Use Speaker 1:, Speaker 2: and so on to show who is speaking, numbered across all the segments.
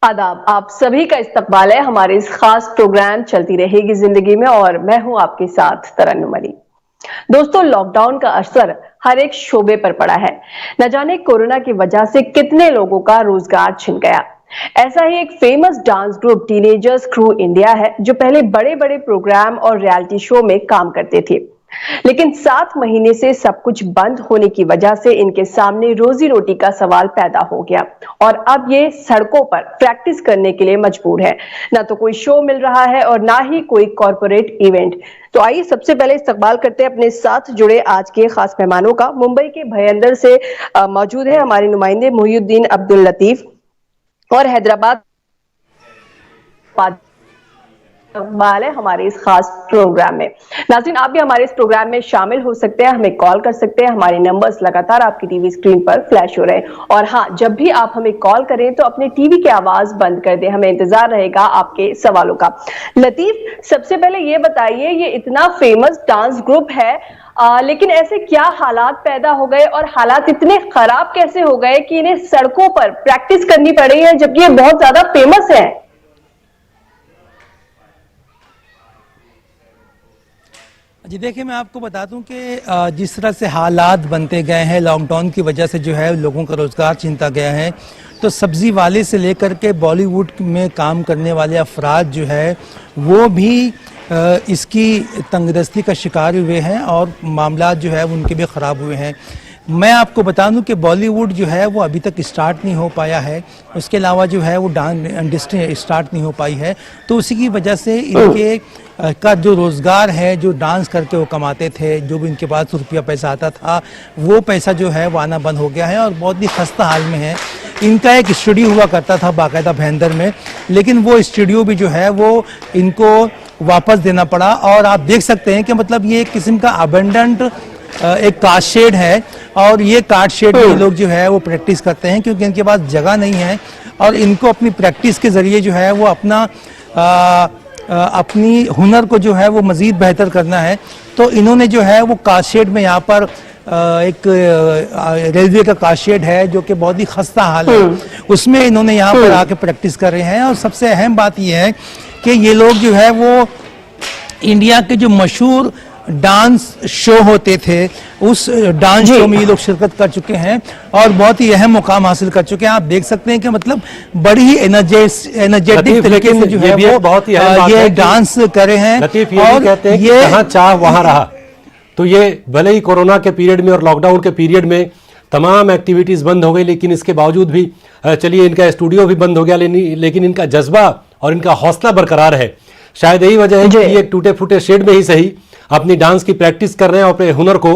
Speaker 1: आदाब, आप सभी का इस्तकबाल है हमारे इस खास प्रोग्राम चलती रहेगी जिंदगी में और मैं हूं आपके साथ तरन्नुम अली। दोस्तों, लॉकडाउन का असर हर एक शोबे पर पड़ा है। न जाने कोरोना की वजह से कितने लोगों का रोजगार छिन गया। ऐसा ही एक famous dance group teenagers crew India है, जो पहले बड़े बड़े प्रोग्राम और रियलिटी शो में काम करते थे, लेकिन 7 महीने से सब कुछ बंद होने की वजह से इनके सामने रोजी रोटी का सवाल पैदा हो गया और अब ये सड़कों पर प्रैक्टिस करने के लिए मजबूर है। ना तो कोई शो मिल रहा है और ना ही कोई कॉर्पोरेट इवेंट। तो आइए सबसे पहले इस्तकबाल करते हैं अपने साथ जुड़े आज के खास मेहमानों का। मुंबई के भयंदर से मौजूद है हमारे नुमाइंदे मोहिउद्दीन अब्दुल लतीफ और हैदराबाद इस्तकबाल है हमारे इस खास प्रोग्राम में। नाज़रीन, आप भी हमारे इस प्रोग्राम में शामिल हो सकते हैं, हमें कॉल कर सकते हैं। हमारे नंबर्स लगातार आपकी टीवी स्क्रीन पर फ्लैश हो रहे हैं और हाँ, जब भी आप हमें कॉल करें तो अपने टीवी की आवाज बंद कर दें, हमें इंतजार रहेगा आपके सवालों का। लतीफ, सबसे पहले ये बताइए, ये इतना फेमस डांस ग्रुप है लेकिन ऐसे क्या हालात पैदा हो गए और हालात इतने खराब कैसे हो गए कि इन्हें सड़कों पर प्रैक्टिस करनी पड़ रही है, जबकि ये बहुत ज्यादा फेमस है?
Speaker 2: जी देखिए, मैं आपको बता दूं कि जिस तरह से हालात बनते गए हैं, लॉकडाउन की वजह से जो है लोगों का रोज़गार छीनता गया है, तो सब्ज़ी वाले से लेकर के बॉलीवुड में काम करने वाले अफराद जो है वो भी इसकी तंगदस्ती का शिकार हुए हैं और मामला जो है उनके भी ख़राब हुए हैं। मैं आपको बता दूं कि बॉलीवुड जो है वो अभी तक स्टार्ट नहीं हो पाया है, उसके अलावा जो है वो डांस इंडस्ट्री स्टार्ट नहीं हो पाई है, तो उसी की वजह से इनके का जो रोज़गार है, जो डांस करके वो कमाते थे, जो भी इनके पास रुपया पैसा आता था, वो पैसा जो है वो आना बंद हो गया है और बहुत ही खस्ता हाल में है। इनका एक स्टूडियो हुआ करता था बाकायदा भयंदर में, लेकिन वो स्टूडियो भी जो है वो इनको वापस देना पड़ा और आप देख सकते हैं कि मतलब ये एक किस्म का अबेंडेंट एक कार शेड है और ये कार शेड में लोग जो है वो प्रैक्टिस करते हैं क्योंकि इनके पास जगह नहीं है और इनको अपनी प्रैक्टिस के ज़रिए जो है वो अपनी हुनर को जो है वो मज़ीद बेहतर करना है। तो इन्होंने जो है वो कार शेड में यहाँ पर एक रेलवे का कार शेड है जो कि बहुत ही खस्ता हाल है, उसमें इन्होंने यहाँ पर आके प्रैक्टिस कर रहे हैं। और सबसे अहम बात यह है कि ये लोग जो है वो इंडिया के जो मशहूर डांस शो होते थे उस डांस शो में ये लोग शिरकत कर चुके हैं और बहुत ही अहम मुकाम हासिल कर चुके हैं। आप देख सकते हैं कि मतलब बड़ी ही एनर्जेटिक तरीके से जो है वो बहुत ये डांस कर रहे हैं
Speaker 3: और कहते हैं ये जहां चाह वहां रहा। तो ये भले ही कोरोना के पीरियड में और लॉकडाउन के पीरियड में तमाम एक्टिविटीज़ बंद हो गई, लेकिन इसके बावजूद भी चलिए इनका स्टूडियो भी बंद हो गया, लेकिन इनका जज्बा और इनका हौसला बरकरार है। शायद यही वजह है कि ये टूटे फूटे शेड में ही सही अपनी डांस की प्रैक्टिस कर रहे हैं और अपने हुनर को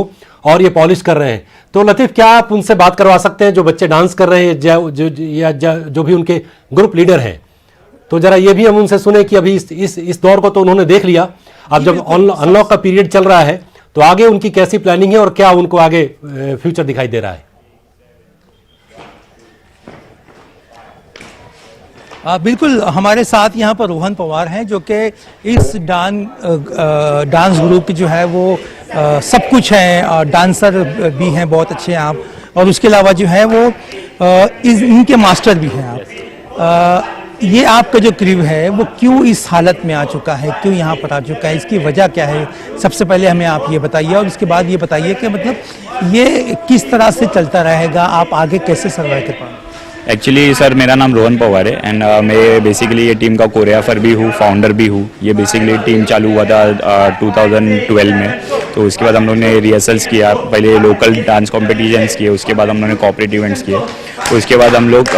Speaker 3: और ये पॉलिश कर रहे हैं। तो लतीफ़, क्या आप उनसे बात करवा सकते हैं जो बच्चे डांस कर रहे हैं, जो भी उनके ग्रुप लीडर हैं? तो जरा ये भी हम उनसे सुने कि अभी इस दौर को तो उन्होंने देख लिया, अब जब अनलॉक का पीरियड चल रहा है तो आगे उनकी कैसी प्लानिंग है और क्या उनको आगे फ्यूचर दिखाई दे रहा है?
Speaker 2: बिल्कुल, हमारे साथ यहाँ पर रोहन पवार हैं जो कि इस डांस ग्रुप की जो है वो सब कुछ है, डांसर भी हैं, बहुत अच्छे हैं आप, और उसके अलावा जो है वो इनके मास्टर भी हैं आप। ये आपका जो क्रू है वो क्यों इस हालत में आ चुका है, क्यों यहाँ पर आ चुका है, इसकी वजह क्या है? सबसे पहले हमें आप ये बताइए और उसके बाद ये बताइए कि मतलब ये किस तरह से चलता रहेगा, आप आगे कैसे सर्वाइव कर पाएंगे?
Speaker 4: एक्चुअली सर, मेरा नाम रोहन पवार है एंड मैं बेसिकली ये टीम का कोरियोग्राफर भी हूँ, फाउंडर भी हूँ। ये बेसिकली टीम चालू हुआ था 2012 में, तो उसके बाद हम लोगों ने रिहर्सल्स किया, पहले लोकल डांस कॉम्पिटिशन्स किए, उसके बाद हम लोगों ने कॉर्पोरेट इवेंट्स किए, उसके बाद हम लोग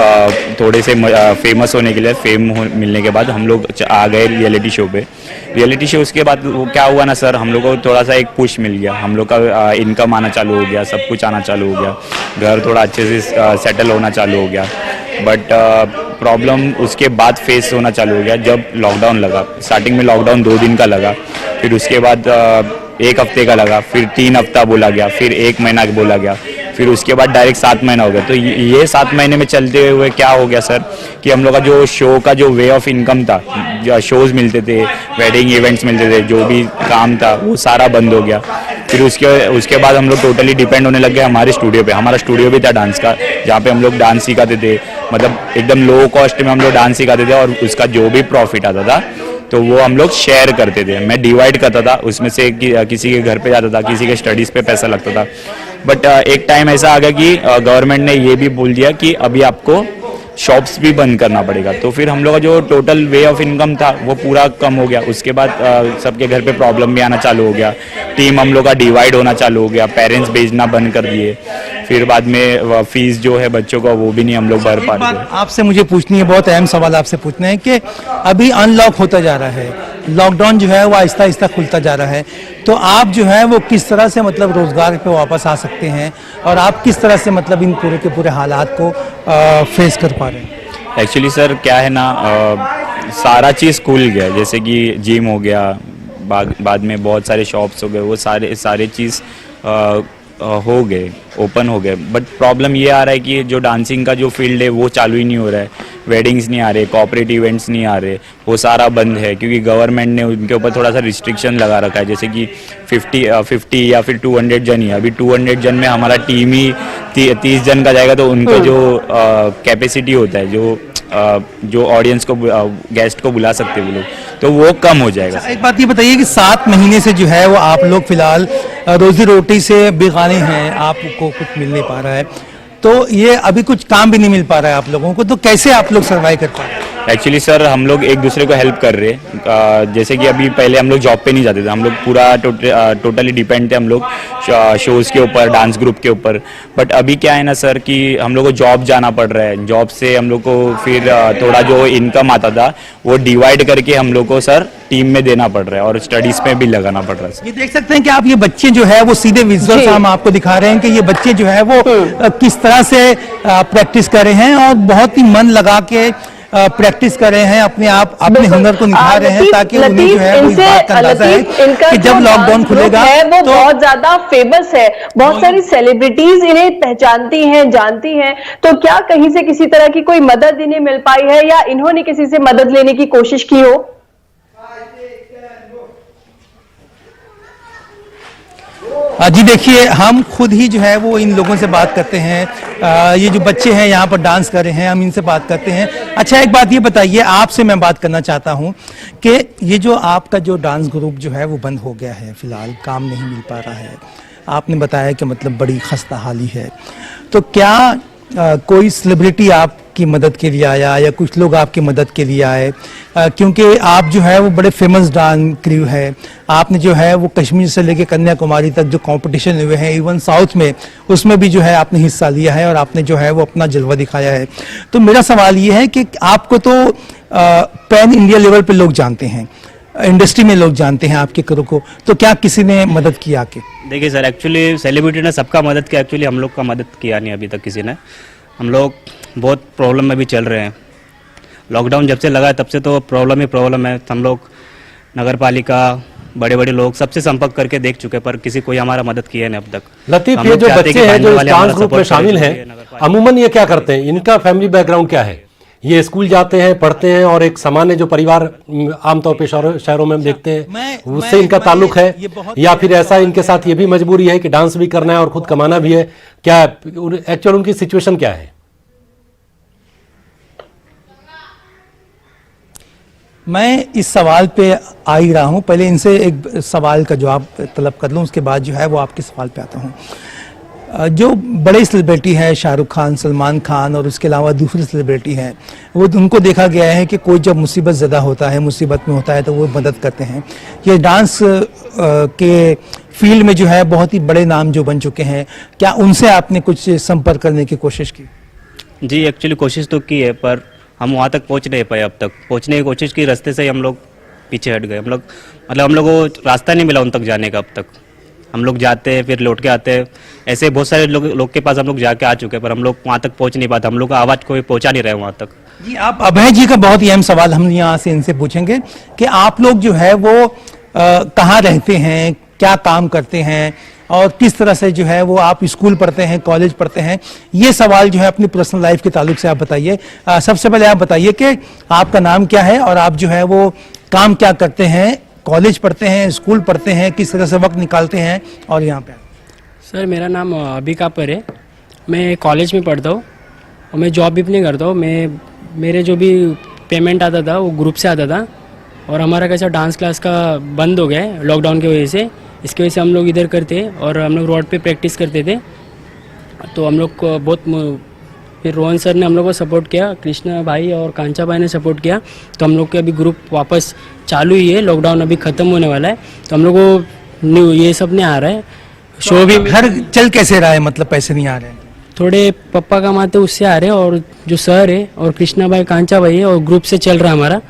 Speaker 4: थोड़े से फेमस होने के लिए, मिलने के बाद हम लोग आ गए रियलिटी शो पे। रियलिटी शो उसके बाद वो क्या हुआ ना सर, हम लोग को थोड़ा सा एक पुश मिल गया, हम लोग का इनकम आना चालू हो गया, सब कुछ आना चालू हो गया, घर थोड़ा अच्छे से सेटल होना चालू हो गया। बट प्रॉब्लम उसके बाद फेस होना चालू हो गया जब लॉकडाउन लगा। स्टार्टिंग में लॉकडाउन 2 दिन का लगा, फिर उसके बाद 1 हफ्ते का लगा, फिर 3 हफ्ता बोला गया, फिर 1 महीना बोला गया, फिर उसके बाद डायरेक्ट 7 महीना हो गया। तो ये 7 महीने में चलते हुए क्या हो गया सर कि हम लोग का जो शो का जो वे ऑफ इनकम था, जो शोज़ मिलते थे, वेडिंग इवेंट्स मिलते थे, जो भी काम था वो सारा बंद हो गया। फिर उसके बाद हम लोग टोटली डिपेंड होने लग गए हमारे स्टूडियो पे। हमारा स्टूडियो भी था डांस का, जहाँ पे हम लोग डांस सिखाते थे, मतलब एकदम लो कॉस्ट में हम लोग डांस सिखाते थे, और उसका जो भी प्रॉफिट आता था तो वो हम लोग शेयर करते थे। मैं डिवाइड करता था, उसमें से किसी के घर पे जाता था, किसी के स्टडीज़ पे पैसा लगता था। बट एक टाइम ऐसा आ गया कि गवर्नमेंट ने ये भी बोल दिया कि अभी आपको शॉप्स भी बंद करना पड़ेगा। तो फिर हम लोग का जो टोटल वे ऑफ इनकम था वो पूरा कम हो गया। उसके बाद सबके घर पे प्रॉब्लम भी आना चालू हो गया, टीम हम लोग का डिवाइड होना चालू हो गया, पेरेंट्स भेजना बंद कर दिए, फिर बाद में फीस जो है बच्चों का वो भी नहीं हम लोग भर पा रहे थे।
Speaker 2: आपसे मुझे पूछनी है, बहुत अहम सवाल आपसे पूछना है कि अभी अनलॉक होता जा रहा है, लॉकडाउन जो है वो आहिस्ता आहिस्ता खुलता जा रहा है, तो आप जो है वो किस तरह से मतलब रोजगार पे वापस आ सकते हैं, और आप किस तरह से मतलब इन पूरे के पूरे हालात को फेस कर पा रहे हैं?
Speaker 4: एक्चुअली सर क्या है ना, सारा चीज़ खुल गया, जैसे कि जिम हो गया, बाद में बहुत सारे शॉप्स हो गए, वो सारे चीज़ हो गए, ओपन हो गए। बट प्रॉब्लम ये आ रहा है कि जो डांसिंग का जो फील्ड है वो चालू ही नहीं हो रहा है, वेडिंग्स नहीं आ रहे, कॉर्पोरेट इवेंट्स नहीं आ रहे, वो सारा बंद है, क्योंकि गवर्नमेंट ने उनके ऊपर थोड़ा सा रिस्ट्रिक्शन लगा रखा है। जैसे कि 50 या फिर 200 जन ही, अभी 200 जन में हमारा टीम ही 30 जन का जाएगा, तो उनका जो कैपेसिटी होता है, जो ऑडियंस को गेस्ट को बुला सकते हैं वो लोग, तो वो कम हो जाएगा।
Speaker 2: एक बात ये बताइए कि 7 महीने से जो है वो आप लोग फिलहाल रोजी रोटी से बेगाने हैं, आपको कुछ मिल नहीं पा रहा है, तो ये अभी कुछ काम भी नहीं मिल पा रहा है आप लोगों को, तो कैसे आप लोग सर्वाइव कर पा रहे हैं?
Speaker 4: एक्चुअली सर हम लोग एक दूसरे को हेल्प कर रहे हैं। जैसे कि अभी पहले हम लोग जॉब पे नहीं जाते थे, हम लोग पूरा टोटली डिपेंड थे हम लोग शोज़ के ऊपर, डांस ग्रुप के ऊपर। बट अभी क्या है ना सर कि हम लोग को जॉब जाना पड़ रहा है, जॉब से हम लोग को फिर थोड़ा जो इनकम आता था वो डिवाइड करके हम लोग को सर टीम में देना पड़ रहा है, और स्टडीज़ में भी लगाना पड़ रहा है।
Speaker 2: ये देख सकते हैं कि आप ये बच्चे जो है वो सीधे विजुअल्स हम आपको दिखा रहे हैं कि ये बच्चे जो है वो किस तरह से प्रैक्टिस कर रहे हैं, और बहुत ही मन लगा के प्रैक्टिस कर रहे हैं, अपने हुनर को निखार रहे हैं, ताकि उन्हें जो है वो इस बात का अंदाजा है कि जब लॉकडाउन खुलेगा
Speaker 1: वो
Speaker 2: तो
Speaker 1: बहुत ज्यादा फेमस है, बहुत सारी सेलिब्रिटीज इन्हें पहचानती हैं, जानती हैं, तो क्या कहीं से किसी तरह की कोई मदद इन्हें मिल पाई है, या इन्होंने किसी से मदद लेने की कोशिश की हो?
Speaker 2: जी देखिए, हम खुद ही जो है वो इन लोगों से बात करते हैं, ये जो बच्चे हैं यहाँ पर डांस कर रहे हैं, हम इनसे बात करते हैं। अच्छा, एक बात ये बताइए, आपसे मैं बात करना चाहता हूँ कि ये जो आपका जो डांस ग्रुप जो है वो बंद हो गया है, फिलहाल काम नहीं मिल पा रहा है, आपने बताया कि मतलब बड़ी खस्ता हाली है, तो क्या कोई सेलिब्रिटी आपकी मदद के लिए आया, या कुछ लोग आपकी मदद के लिए आए? क्योंकि आप जो है वो बड़े फेमस डांस क्रू है, आपने जो है वो कश्मीर से लेकर कन्याकुमारी तक जो कंपटीशन हुए हैं, इवन साउथ में, उसमें भी जो है आपने हिस्सा लिया है, और आपने जो है वो अपना जलवा दिखाया है। तो मेरा सवाल ये है कि आपको तो पैन इंडिया लेवल पे लोग जानते हैं, इंडस्ट्री में लोग जानते हैं आपके करो को, तो क्या किसी ने मदद किया आके?
Speaker 5: देखिए सर, एक्चुअली सेलिब्रिटी ने सबका मदद किया, एक्चुअली हम लोग का मदद किया नहीं अभी तक किसी ने। हम लोग बहुत प्रॉब्लम में भी चल रहे हैं, लॉकडाउन जब से लगा है तब से तो प्रॉब्लम ही प्रॉब्लम है। हम लोग नगर पालिका, बड़े बड़े लोग सबसे संपर्क करके देख चुके, पर किसी कोई हमारा मदद किया नहीं अब तक।
Speaker 3: लतीफ, ये जो बच्चे हैं जो इस डांस ग्रुप में शामिल हैं, अमूमन ये क्या करते हैं, इनका फैमिली बैकग्राउंड क्या है? ये स्कूल जाते हैं, पढ़ते हैं, और एक सामान्य जो परिवार आमतौर पे शहरों में हम देखते हैं उससे इनका ताल्लुक है, या फिर ऐसा इनके साथ ये भी मजबूरी है कि डांस भी करना है और खुद कमाना भी है? क्या एक्चुअल उनकी सिचुएशन क्या है?
Speaker 2: मैं इस सवाल पे आ ही रहा हूं, पहले इनसे एक सवाल का जवाब तलब कर लूं, उसके बाद जो है वो आपके सवाल पे आता हूं। जो बड़े सेलिब्रिटी हैं, शाहरुख खान, सलमान खान, और उसके अलावा दूसरे सेलिब्रिटी हैं, वो उनको देखा गया है कि कोई जब मुसीबत ज़दा होता है, मुसीबत में होता है, तो वो मदद करते हैं। ये डांस के फील्ड में जो है बहुत ही बड़े नाम जो बन चुके हैं, क्या उनसे आपने कुछ संपर्क करने की कोशिश की?
Speaker 5: जी, एक्चुअली कोशिश तो की है, पर हम वहाँ तक पहुँच नहीं पाए। अब तक पहुँचने की कोशिश की, रास्ते से ही हम लोग पीछे हट गए। हम लोग को रास्ता नहीं मिला उन तक जाने का। अब तक हम लोग जाते हैं, फिर लौट के आते हैं, ऐसे बहुत सारे लोग के पास हम लोग जाके आ चुके हैं, पर हम लोग वहाँ तक पहुँच नहीं पाते। हम लोग का आवाज़ कोई पहुँचा नहीं रहे वहाँ तक।
Speaker 2: जी, आप अभय जी का बहुत ही अहम सवाल हम यहाँ से इनसे पूछेंगे कि आप लोग जो है वो कहाँ रहते हैं, क्या काम करते हैं, और किस तरह से जो है वो आप स्कूल पढ़ते हैं, कॉलेज पढ़ते हैं? ये सवाल जो है अपनी पर्सनल लाइफ के ताल्लुक से आप बताइए। सबसे पहले आप बताइए कि आपका नाम क्या है, और आप जो है वो काम क्या करते हैं कॉलेज पढ़ते हैं, स्कूल पढ़ते हैं, किस तरह से वक्त निकालते हैं और यहाँ पे?
Speaker 6: सर मेरा नाम अभी कापर है, मैं कॉलेज में पढ़ता हूँ और मैं जॉब भी नहीं करता हूँ। मेरे जो भी पेमेंट आता था वो ग्रुप से आता था और हमारा कैसा डांस क्लास का बंद हो गया है लॉकडाउन की वजह से। इसकी वजह से हम लोग इधर करते और हम लोग रोड पे प्रैक्टिस करते थे। तो हम लोग को बहुत फिर रोहन सर ने हम लोग को सपोर्ट किया, कृष्णा भाई और कांचा भाई ने सपोर्ट किया, तो हम लोग के अभी ग्रुप वापस चालू ही है। लॉकडाउन अभी ख़त्म होने वाला है तो हम लोग को ये सब नहीं आ रहा है। शो भी
Speaker 2: घर चल कैसे रहा है, मतलब पैसे नहीं आ रहे हैं?
Speaker 6: थोड़े पप्पा कमाते उससे आ रहे हैं और जो सर है और कृष्णा भाई कांचा भाई है और ग्रुप से चल रहा है हमारा,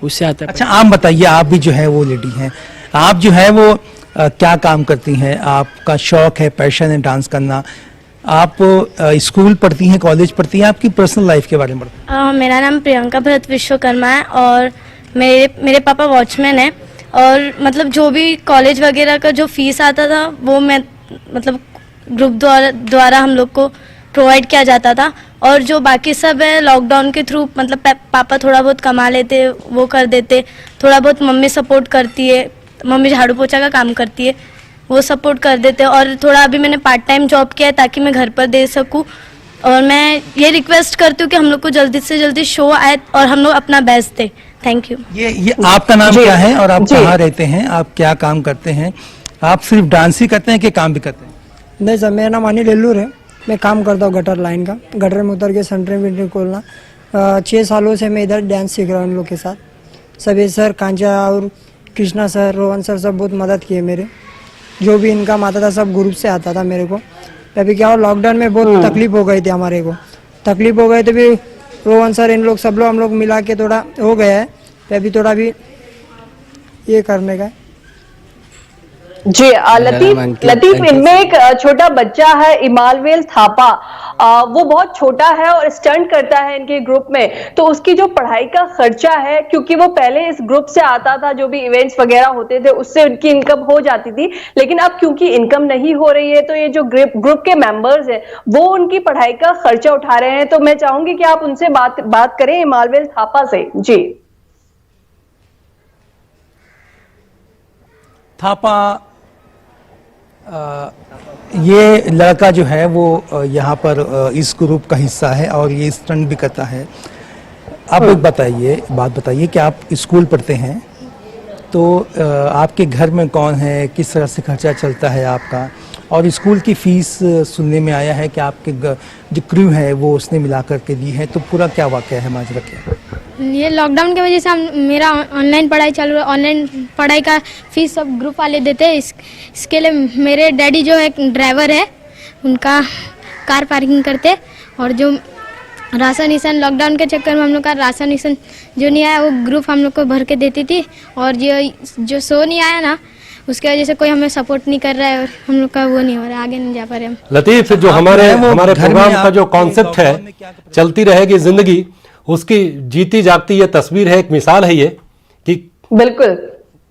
Speaker 6: उससे आता है।
Speaker 2: अच्छा, आप बताइए, आप भी जो है वो लेडी हैं, आप जो है वो क्या काम करती हैं? आपका शौक है, पैशन है डांस करना, आप स्कूल पढ़ती हैं, कॉलेज पढ़ती हैं, आपकी पर्सनल लाइफ के बारे में बताइए।
Speaker 7: मेरा नाम प्रियंका भरत विश्वकर्मा है और मेरे पापा वॉचमैन है और मतलब जो भी कॉलेज वगैरह का जो फीस आता था वो मैं मतलब ग्रुप द्वारा हम लोग को प्रोवाइड किया जाता था। और जो बाकी सब है लॉकडाउन के थ्रू मतलब पापा थोड़ा बहुत कमा लेते, वो कर देते, थोड़ा बहुत मम्मी सपोर्ट करती है, मम्मी झाड़ू पोछा का काम करती है, वो सपोर्ट कर देते। और थोड़ा अभी मैंने पार्ट टाइम जॉब किया है ताकि मैं घर पर दे सकूं। और मैं ये रिक्वेस्ट करती हूँ कि हम लोग को जल्दी से जल्दी शो आए और हम लोग अपना बेस्ट दें। Thank you.
Speaker 2: ये आपका नाम क्या है और आप कहाँ रहते हैं, आप क्या काम करते हैं? आप सिर्फ डांस ही करते हैं कि काम भी करते हैं?
Speaker 8: नहीं सर, मेरा नाम अनिल एल्लूर है, मैं काम करता हूँ गटर लाइन का, गटर में उतर के सेंटरिंग विंटरिंग खोलना। 6 सालों से मैं इधर डांस सीख रहा हूँ इन लोग के साथ। सभी सर, कांचा और कृष्णा सर, रोहन सर सब बहुत मदद किए मेरे। जो भी इनकम आता था सब ग्रुप से आता था मेरे को। अभी क्या हो, लॉकडाउन में बहुत तकलीफ हो गई थी हमारे को, तकलीफ हो गई तो भी रोहन सर इन लोग सब लोग हम लोग मिला के थोड़ा हो गया है। अभी थोड़ा भी ये करने का।
Speaker 1: जी लतीफ इनमें एक छोटा बच्चा है इमालवेल थापा, वो बहुत छोटा है और स्टंट करता है इनके ग्रुप में, तो उसकी जो पढ़ाई का खर्चा है, क्योंकि वो पहले इस ग्रुप से आता था, जो भी इवेंट्स वगैरह होते थे उससे उनकी इनकम हो जाती थी, लेकिन अब क्योंकि इनकम नहीं हो रही है तो ये जो ग्रुप के मेंबर्स हैं वो उनकी पढ़ाई का खर्चा उठा रहे हैं। तो मैं चाहूंगी कि आप उनसे बात करें, इमालवेल थापा से। जी
Speaker 2: थापा, ये लड़का जो है वो यहाँ पर इस ग्रुप का हिस्सा है और ये स्टंट भी करता है। अब एक बात बताइए कि आप स्कूल पढ़ते हैं तो आपके घर में कौन है, किस तरह से खर्चा चलता है आपका, और स्कूल की फीस सुनने में आया है कि आपके जो क्रू है वो उसने मिला करके दी है, तो पूरा क्या वाकया है, माजरा क्या है?
Speaker 7: ये लॉकडाउन की वजह से मेरा ऑनलाइन पढ़ाई चालू है, ऑनलाइन पढ़ाई का फीस सब ग्रुप वाले देते हैं। इसके लिए मेरे डैडी जो एक ड्राइवर है, उनका कार पार्किंग करते, और जो राशन ईसन लॉकडाउन के चक्कर में हम लोग का राशन ईसन जो नहीं आया वो ग्रुप हम लोग को भर के देती थी, और जो शो नहीं आया ना उसकी वजह से कोई हमें सपोर्ट नहीं कर रहा है और हम लोग का वो नहीं हो रहा है, आगे नहीं जा पा रहे हम।
Speaker 3: लतीफ, जो हमारे प्रोग्राम का जो कॉन्सेप्ट है चलती रहेगी जिंदगी, उसकी जीती जागती ये तस्वीर है, एक मिसाल है ये कि बिल्कुल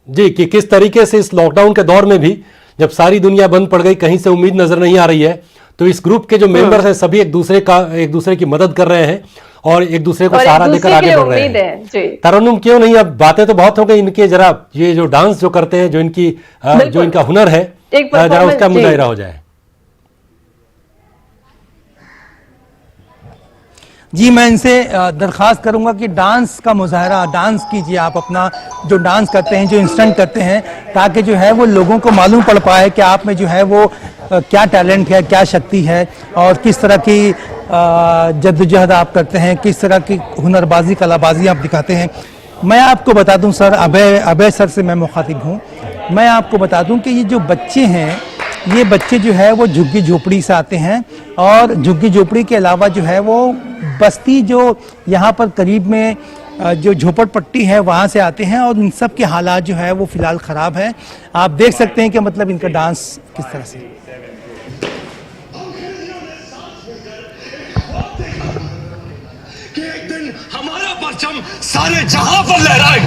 Speaker 3: जी, कि किस तरीके से इस लॉकडाउन के दौर में भी जब सारी दुनिया बंद पड़ गई, कहीं से उम्मीद नजर नहीं आ रही है, तो इस ग्रुप के जो मेंबर्स हैं सभी एक दूसरे की मदद कर रहे हैं और एक दूसरे को सहारा देकर आगे बढ़ रहे हैं। तरन्नुम, क्यों नहीं, अब बातें तो बहुत हो गई इनके, जरा ये जो डांस जो करते हैं, जो इनका हुनर है, जरा उसका मुजाहिरा हो जाए।
Speaker 2: जी, मैं इनसे दरख्वास्त करूंगा कि डांस का मुजाहरा, डांस कीजिए आप, अपना जो डांस करते हैं, जो इंस्टेंट करते हैं, ताकि जो है वो लोगों को मालूम पड़ पाए कि आप में जो है वो क्या टैलेंट है, क्या शक्ति है, और किस तरह की जद्दोजहद आप करते हैं, किस तरह की हुनरबाजी, कलाबाजी आप दिखाते हैं। मैं आपको बता दूं सर, अभय सर से मैं मुखातिब हूं, मैं आपको बता दूं कि ये जो बच्चे हैं, ये बच्चे जो है वो झुग्गी झोपड़ी से आते हैं, और झुग्गी झोपड़ी के अलावा जो है वो बस्ती जो यहाँ पर करीब में जो झोपड़पट्टी है वहाँ से आते हैं, और इन सब के हालात जो है वो फिलहाल ख़राब है। आप देख सकते हैं कि मतलब इनका डांस किस तरह से।
Speaker 9: कि एक दिन हमारा परचम सारे जहां पर लहराए।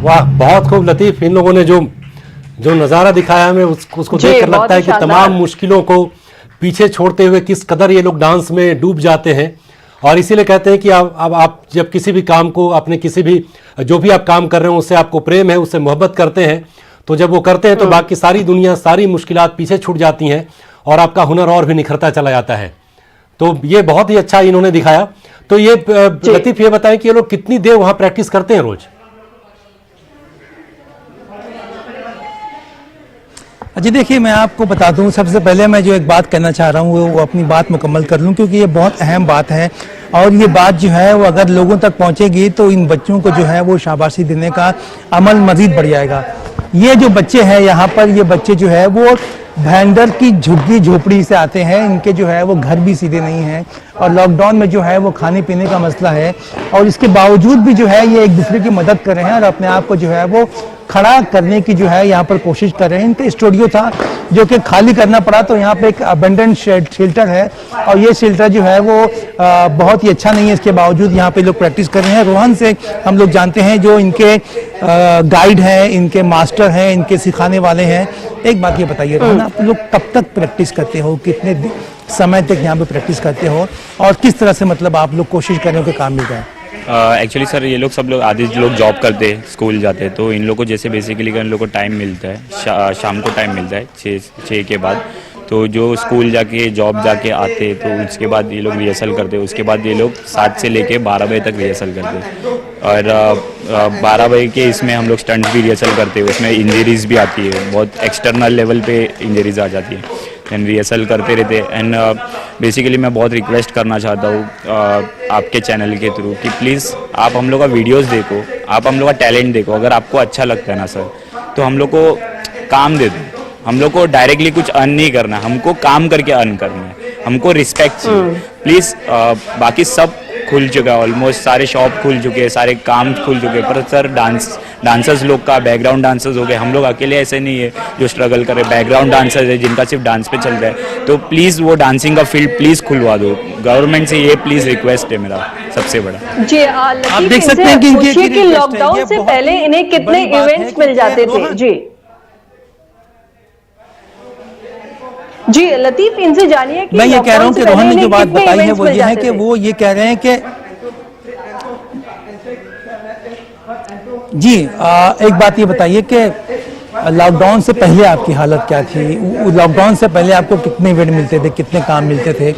Speaker 3: वाह, बहुत खूब लतीफ। इन लोगों ने जो जो नज़ारा दिखाया हमें उसको देखकर लगता है कि तमाम मुश्किलों को पीछे छोड़ते हुए किस कदर ये लोग डांस में डूब जाते हैं। और इसीलिए कहते हैं कि आप जब किसी भी काम को, अपने किसी भी जो भी आप काम कर रहे हो उससे आपको प्रेम है, उससे मोहब्बत करते हैं, तो जब वो करते हैं तो बाकी सारी दुनिया, सारी मुश्किलात पीछे छूट जाती हैं और आपका हुनर और भी निखरता चला जाता है। तो ये बहुत ही अच्छा इन्होंने दिखाया। तो ये लतीफ, ये बताएं कि ये लोग कितनी देर वहाँ प्रैक्टिस करते हैं रोज?
Speaker 2: जी देखिए, मैं आपको बता दूं, सबसे पहले मैं जो एक बात कहना चाह रहा हूं वो अपनी बात मुकम्मल कर लूं, क्योंकि ये बहुत अहम बात है और ये बात जो है वो अगर लोगों तक पहुंचेगी तो इन बच्चों को जो है वो शाबाशी देने का अमल मजीद बढ़ जाएगा। ये जो बच्चे हैं यहाँ पर, ये बच्चे जो है वो भयंदर की झुग्गी झोपड़ी से आते हैं। इनके जो है वो घर भी सीधे नहीं हैं और लॉकडाउन में जो है वो खाने पीने का मसला है, और इसके बावजूद भी जो है ये एक दूसरे की मदद कर रहे हैं और अपने आप को जो है वो खड़ा करने की जो है यहाँ पर कोशिश कर रहे हैं। इनका स्टूडियो था जो कि खाली करना पड़ा, तो यहाँ पे एक अबेंडेंट शेल्टर है और ये शेल्टर जो है वो बहुत ही अच्छा नहीं है। इसके बावजूद यहाँ पे लोग प्रैक्टिस कर रहे हैं। रोहन से हम लोग जानते हैं जो इनके गाइड हैं, इनके मास्टर हैं, इनके सिखाने वाले हैं। एक बात ये बताइए रोहन, आप लोग कब तक प्रैक्टिस करते हो, कितने समय तक यहाँ पे प्रैक्टिस करते हो और किस तरह से मतलब आप लोग कोशिश कर रहे हो कि काम मिल जाए?
Speaker 4: एक्चुअली सर, ये लोग सब लोग आधे लोग जॉब करते हैं, स्कूल जाते हैं, तो इन लोग को जैसे बेसिकली इन लोग को टाइम मिलता है, शाम को टाइम मिलता है 6 के बाद। तो जो स्कूल जाके जॉब जाके आते तो उसके बाद ये लोग रिहर्सल करते हैं। उसके बाद ये लोग 7 से लेके 12 बजे तक रिहर्सल करते हैं और 12 बजे के इसमें हम लोग स्टंट भी रिहर्सल करते हैं। उसमें इंजरीज भी आती है, बहुत एक्सटर्नल लेवल पे इंजरीज आ जाती है, एंड रिहर्सल करते रहते हैं। एंड बेसिकली मैं बहुत रिक्वेस्ट करना चाहता हूँ आपके चैनल के थ्रू कि प्लीज़ आप हम लोग का वीडियोस देखो, आप हम लोग का टैलेंट देखो। अगर आपको अच्छा लगता है ना सर, तो हम लोग को काम दे दो। हम लोग को डायरेक्टली कुछ अर्न नहीं करना, हमको काम करके अर्न करना है, हमको रिस्पेक्ट चाहिए प्लीज़। बाकी सब खुल चुका है, ऑलमोस्ट सारे शॉप खुल चुके हैं, सारे काम खुल चुके हैं, पर सर डांसर्स लोग का, बैकग्राउंड डांसर्स हो गए, हम लोग अकेले ऐसे नहीं है जो स्ट्रगल कर रहे। बैकग्राउंड डांसर्स है जिनका सिर्फ डांस पे चल रहा है, तो प्लीज़ वो डांसिंग का फील्ड प्लीज़ खुलवा दो। गवर्नमेंट से ये प्लीज़ रिक्वेस्ट है मेरा सबसे बड़ा।
Speaker 1: जी आप देख सकते हैं कि लॉकडाउन से पहले इन्हें कितने इवेंट्स मिल जाते थे। जी लतीफ, इनसे जानिए कि
Speaker 2: मैं ये कह रहा हूँ कि रोहन ने जो बात बताई है वो ये है कि वो ये कह रहे हैं कि जी एक बात ये बताइए कि लॉकडाउन से पहले आपकी हालत क्या थी? लॉकडाउन से पहले आपको कितने इवेंट मिलते थे, कितने काम मिलते थे,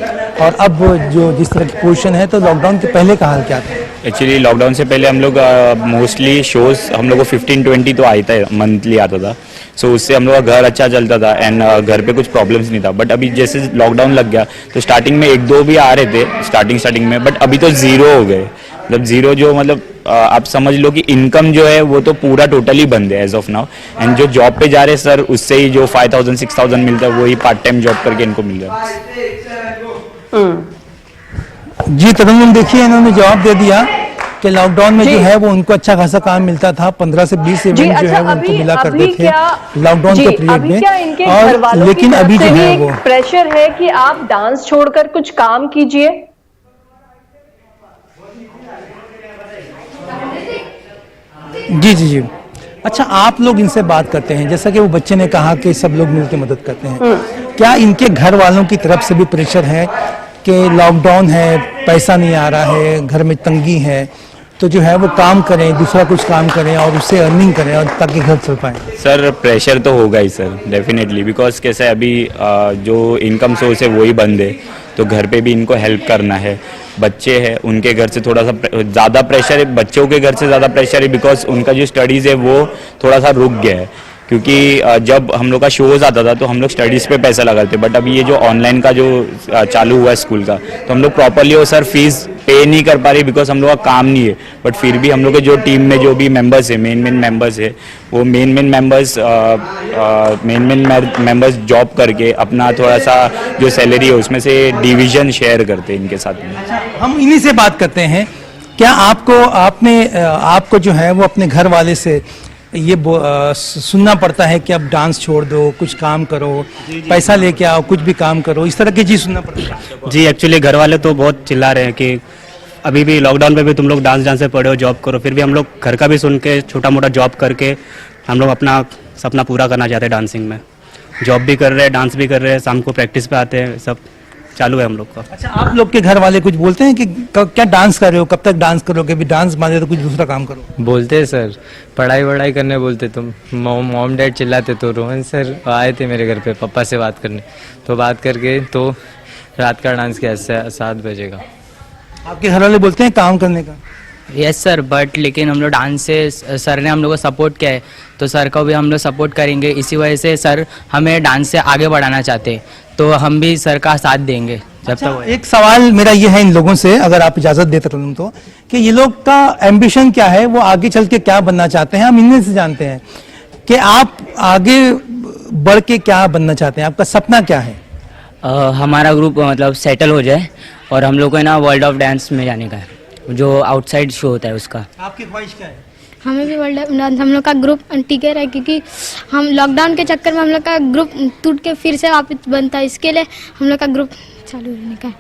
Speaker 2: और अब जो जिस तरह की पोजीशन है, तो लॉकडाउन के पहले का हाल क्या था?
Speaker 4: एक्चुअली लॉकडाउन से पहले हम लोग मोस्टली शोज हम लोग को 15-20 तो आता है, मंथली आता था। सो उससे हम लोग का घर अच्छा चलता था एंड घर पे कुछ प्रॉब्लम्स नहीं था। बट अभी जैसे लॉकडाउन लग गया तो स्टार्टिंग में 1-2 भी आ रहे थे स्टार्टिंग में, बट अभी तो 0 हो गए। मतलब जीरो जो मतलब आप समझ लो कि इनकम जो है वो तो पूरा टोटली बंद है एज ऑफ नाउ। एंड जो जॉब पे जा रहे हैं सर उससे ही जो 5,000 6,000 मिलता है वही पार्ट टाइम जॉब करके इनको मिल रहा है।
Speaker 2: जी तरन्नुम, देखिए इन्होंने जवाब दे दिया कि लॉकडाउन में जो है वो उनको अच्छा खासा काम मिलता था, 15 से 20 इवेंट जो है वो उनको मिला करते थे लॉकडाउन के पीरियड में। और लेकिन अभी जो है वो
Speaker 1: प्रेशर है कि आप डांस छोड़कर कुछ काम कीजिए।
Speaker 2: जी जी जी। अच्छा, आप लोग इनसे बात करते हैं, जैसा कि वो बच्चे ने कहा कि सब लोग मिलकर मदद करते हैं, क्या इनके घर वालों की तरफ से भी प्रेशर है कि लॉकडाउन है, पैसा नहीं आ रहा है, घर में तंगी है, तो जो है वो काम करें, दूसरा कुछ काम करें और उससे अर्निंग करें और ताकि घर चल पाए?
Speaker 4: सर प्रेशर तो होगा ही सर, डेफिनेटली, बिकॉज कैसे अभी जो इनकम सोर्स है वही बंद है, तो घर पे भी इनको हेल्प करना है। बच्चे हैं उनके घर से थोड़ा सा ज़्यादा प्रेशर है, बच्चों के घर से ज़्यादा प्रेशर है, बिकॉज उनका जो स्टडीज़ है वो थोड़ा सा रुक गया है। क्योंकि जब हम लोग का शोज आता था तो हम लोग स्टडीज़ पे पैसा लगाते, बट अभी ये जो ऑनलाइन का जो चालू हुआ है स्कूल का, तो हम लोग प्रॉपरली वो सर फीस पे नहीं कर पा रही, बिकॉज हम लोग का काम नहीं है। बट फिर भी हम लोग के जो टीम में जो भी मेंबर्स है, मेन मेंबर्स है, वो मेन मेंबर्स जॉब करके अपना थोड़ा सा जो सैलरी है उसमें से डिवीजन शेयर करते हैं इनके साथ में।
Speaker 2: हम इन्हीं से बात करते हैं। क्या आपको जो है वो अपने घर वाले से ये सुनना पड़ता है कि अब डांस छोड़ दो, कुछ काम करो, पैसा लेके आओ, कुछ भी काम करो, इस तरह की चीज सुनना पड़ता है?
Speaker 5: जी एक्चुअली घर वाले तो बहुत चिल्ला रहे हैं कि अभी भी लॉकडाउन पे भी तुम लोग डांस से पढ़े हो, जॉब करो। फिर भी हम लोग घर का भी सुन के छोटा मोटा जॉब करके हम लोग अपना सपना पूरा करना चाहते हैं डांसिंग में। जॉब भी कर रहे हैं, डांस भी कर रहे हैं, शाम को प्रैक्टिस पे आते हैं, सब चालू है हम लोग का।
Speaker 2: अच्छा, आप लोग के घर वाले कुछ बोलते हैं कि क्या डांस कर रहे हो, कब तक डांस करोगे, अभी डांस माने तो कुछ दूसरा काम करो?
Speaker 10: बोलते हैं सर, पढ़ाई वढ़ाई करने बोलते, तुम मॉम डैड चिल्लाते, तो रोहन सर आए थे मेरे घर पे पापा से बात करने, तो बात करके तो रात का डांस किया 7 बजे का।
Speaker 2: आपके घर वाले बोलते हैं काम करने का?
Speaker 11: यस सर, बट लेकिन हम लोग डांस से सर ने हम लोग को सपोर्ट किया है, तो सर को भी हम लोग सपोर्ट करेंगे। इसी वजह से सर हमें डांस से आगे बढ़ाना चाहते हैं, तो हम भी सर का साथ देंगे जब
Speaker 2: अच्छा,
Speaker 11: तक।
Speaker 2: एक सवाल मेरा ये है इन लोगों से, अगर आप इजाजत देते तो, कि ये लोग का एम्बिशन क्या है, वो आगे चल के क्या बनना चाहते हैं? हम इनमें से जानते हैं कि आप आगे बढ़ के क्या बनना चाहते हैं, आपका सपना क्या है?
Speaker 11: हमारा ग्रुप मतलब सेटल हो जाए और हम लोग को है ना वर्ल्ड ऑफ डांस में जाने का है, जो आउटसाइड शो होता है उसका।
Speaker 2: आपकी ख्वाहिश क्या है?
Speaker 12: हमें भी वर्ल्ड डांस, हम लोग का ग्रुप टिके रहे, क्योंकि हम लॉकडाउन के चक्कर में हम लोग का ग्रुप टूट के फिर से वापस बनता है, इसके लिए हम लोग का ग्रुप चालू रहने का है।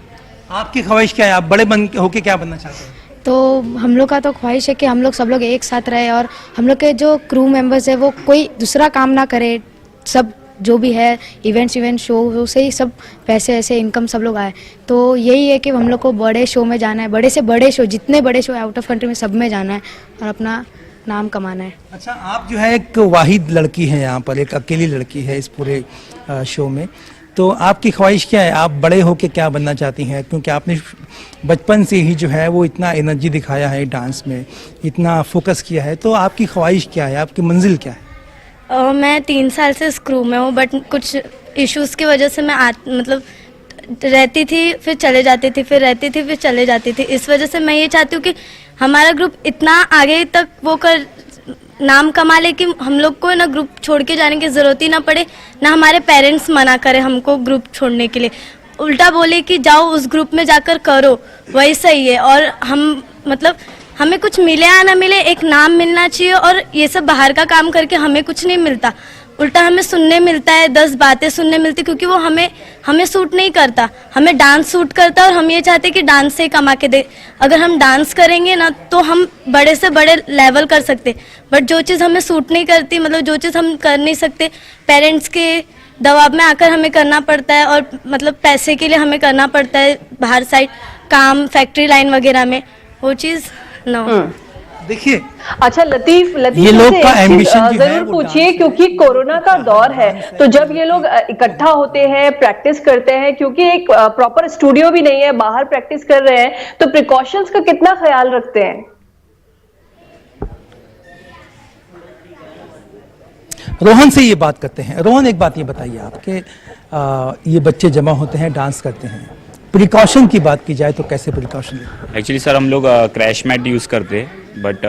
Speaker 2: आपकी ख्वाहिश क्या है, आप बड़े बन होके क्या बनना चाहते हैं?
Speaker 12: तो हम लोग का तो ख्वाहिश है कि हम लोग सब लोग एक साथ रहे और हम लोग के जो क्रू मेंबर्स है वो कोई दूसरा काम ना करे, सब जो भी है इवेंट शो से ही सब पैसे ऐसे इनकम सब लोग आए। तो यही है कि हम लोग को बड़े शो में जाना है, बड़े से बड़े शो, जितने बड़े शो आउट ऑफ कंट्री में सब में जाना है और अपना नाम कमाना है।
Speaker 2: अच्छा, आप जो है एक वाहिद लड़की है यहाँ पर, एक अकेली लड़की है इस पूरे शो में, तो आपकी ख्वाहिश क्या है, आप बड़े होके क्या बनना चाहती हैं? क्योंकि आपने बचपन से ही जो है वो इतना एनर्जी दिखाया है डांस में, इतना फोकस किया है, तो आपकी ख्वाहिश क्या है, आपकी मंजिल क्या है?
Speaker 7: मैं 3 साल से इस क्रू में हूँ, बट कुछ इश्यूज़ की वजह से मैं मतलब रहती थी, फिर चले जाती थी, फिर रहती थी, फिर चले जाती थी। इस वजह से मैं ये चाहती हूँ कि हमारा ग्रुप इतना आगे तक वो कर नाम कमा ले कि हम लोग को ना ग्रुप छोड़ के जाने की ज़रूरत ही ना पड़े, ना हमारे पेरेंट्स मना करें हमको ग्रुप छोड़ने के लिए, उल्टा बोले कि जाओ उस ग्रुप में जाकर करो, वही सही है। और हम मतलब हमें कुछ मिले या ना मिले, एक नाम मिलना चाहिए, और ये सब बाहर का काम करके हमें कुछ नहीं मिलता, उल्टा हमें सुनने मिलता है, 10 बातें सुनने मिलती, क्योंकि वो हमें सूट नहीं करता, हमें डांस सूट करता है और हम ये चाहते हैं कि डांस से कमा के दे। अगर हम डांस करेंगे ना तो हम बड़े से बड़े लेवल कर सकते, बट जो चीज़ हमें सूट नहीं करती, मतलब जो चीज़ हम कर नहीं सकते, पेरेंट्स के दबाव में आकर हमें करना पड़ता है, और मतलब पैसे के लिए हमें करना पड़ता है बाहर साइड काम, फैक्ट्री लाइन वगैरह में, वो चीज़ ना।
Speaker 2: देखिए,
Speaker 1: अच्छा लतीफ
Speaker 2: ये लोग का एम्बिशन
Speaker 1: जरूर पूछिए, क्योंकि कोरोना का दौर है, तो जब ये लोग इकट्ठा होते हैं, प्रैक्टिस करते हैं, क्योंकि एक प्रॉपर स्टूडियो भी नहीं है, बाहर प्रैक्टिस कर रहे हैं, तो प्रिकॉशंस का कितना ख्याल रखते हैं?
Speaker 2: रोहन से ये बात करते हैं। रोहन, एक बात ये बताइए आप कि ये बच्चे जमा होते हैं, डांस करते हैं, प्रिकॉशन की बात की जाए तो कैसे प्रिकॉशन?
Speaker 4: एक्चुअली सर हम लोग क्रैश मैट यूज़ करते, बट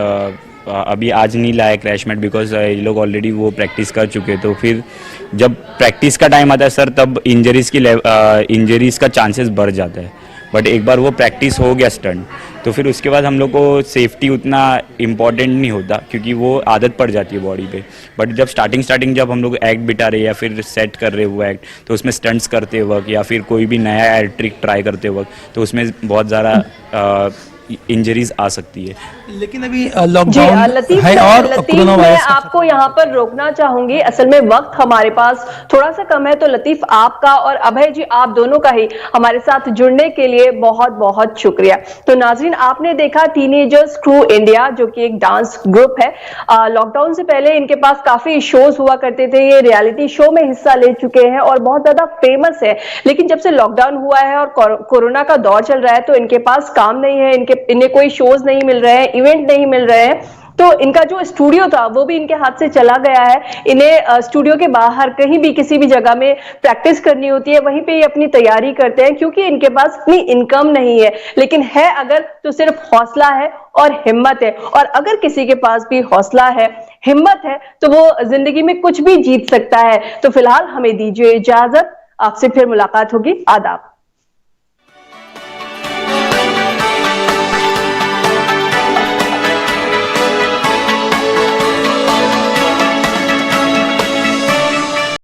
Speaker 4: अभी आज नहीं लाया क्रैश मैट बिकॉज ये लोग ऑलरेडी वो प्रैक्टिस कर चुके। तो फिर जब प्रैक्टिस का टाइम आता है सर, तब इंजरीज़ का चांसेस बढ़ जाता है। बट एक बार वो प्रैक्टिस हो गया स्टंट, तो फिर उसके बाद हम लोग को सेफ्टी उतना इम्पॉर्टेंट नहीं होता, क्योंकि वो आदत पड़ जाती है बॉडी पे। बट जब स्टार्टिंग जब हम लोग एक्ट बिठा रहे या फिर सेट कर रहे वो एक्ट, तो उसमें स्टंट्स करते वक्त या फिर कोई भी नया एयर ट्रिक ट्राई करते वक्त, तो उसमें बहुत ज़्यादा इंजरीज आ सकती है।
Speaker 2: लेकिन अभी लॉकडाउन है और कोरोना
Speaker 1: मैं
Speaker 2: वायरस
Speaker 1: आपको यहाँ पर रोकना चाहूंगी, असल में वक्त हमारे पास थोड़ा सा कम है। तो लतीफ, आपका और अभय जी, आप दोनों का ही हमारे साथ जुड़ने के लिए बहुत बहुत शुक्रिया। तो नाजरीन, आपने देखा टीनेजर्स क्रू इंडिया, जो कि एक डांस ग्रुप है। लॉकडाउन से पहले इनके पास काफी शोज हुआ करते थे, ये रियलिटी शो में हिस्सा ले चुके हैं और बहुत ज्यादा फेमस है। लेकिन जब से लॉकडाउन हुआ है और कोरोना का दौर चल रहा है, तो इनके पास काम नहीं है, इन्हें कोई शोज नहीं मिल रहे हैं, इवेंट नहीं मिल रहे हैं। तो इनका जो स्टूडियो था वो भी इनके हाथ से चला गया है। इन्हें स्टूडियो के बाहर कहीं भी किसी भी जगह में प्रैक्टिस करनी होती है, वहीं पे ये अपनी तैयारी करते हैं, क्योंकि इनके पास इतनी इनकम नहीं है। लेकिन है अगर तो सिर्फ हौसला है और हिम्मत है। और अगर किसी के पास भी हौसला है, हिम्मत है, तो वो जिंदगी में कुछ भी जीत सकता है। तो फिलहाल हमें दीजिए इजाजत, आपसे फिर मुलाकात होगी। आदाब।